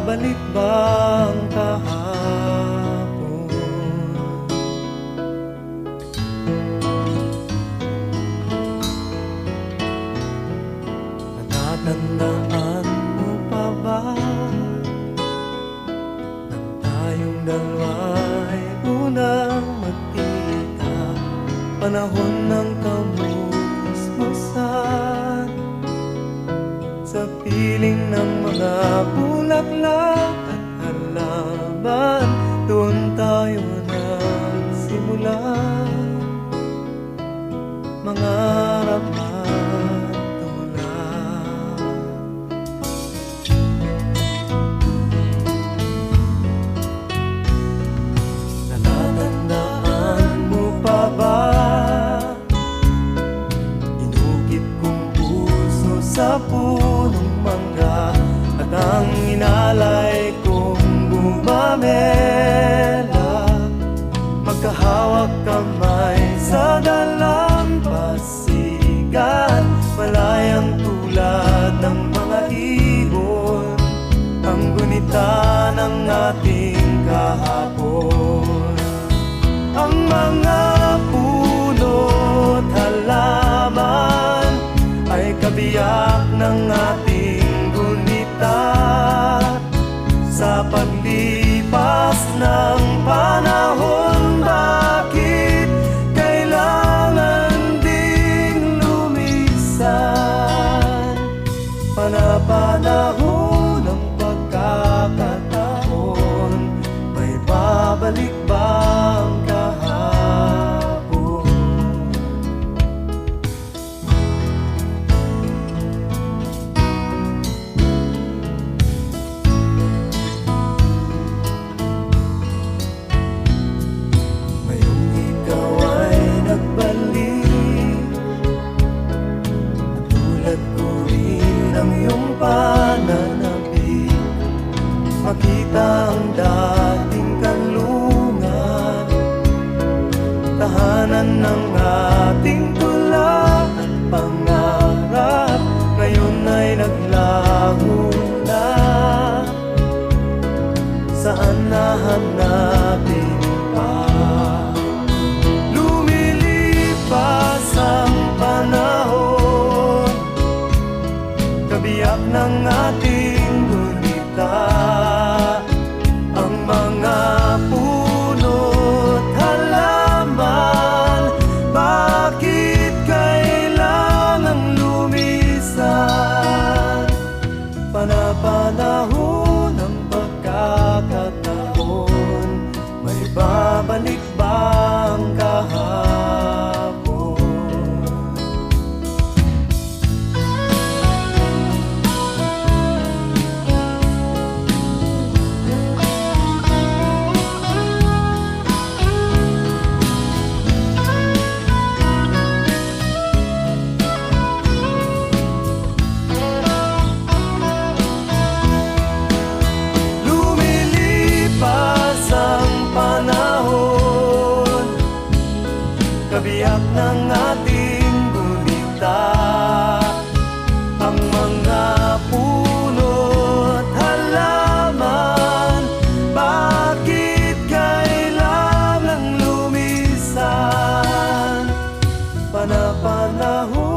babalik ba ang kahapon? Natatandaan mo pa ba nang tayong dalawa'y unang magkita? Panahon ng kamusmusan, sa piling ng mga bulaklak at halaman, doon tayo nagsimula mangarap at tulad. Natatandaan mo pa ba inukit kong puso sa punong mangga, at ang inalay kong gumamela, magkahawak kamay sa dalampasigan, malayang tulad ng mga ibon, ang gunita ng ating kahapon. Ang mga puno't halaman ay kabiyak ng ating gunita, sa paglipas ng panahon. Bakit kailangan ding lumisan? Panapanahon ng pagkakataon, may babalik ba ang kahapon? Ngayong ikaw ay nagbalik, tulad ko rin ang iyong pananabik, makita ang dating kanlungan, tahanan ng ating tula at pangarap, ngayon ay naglaho na. Saan nahanapin pa? Lumilipas ang panahon, kabiyak ng ating gunita, ang mga puno't halaman. Bakit kailangang lumisan? Panapanahon ng pagkakataon, may babalik ba ang kahapon? Kabiyak ng ating gunita, ang mga puno't halaman. Bakit kailangang lumisan? Panapanahon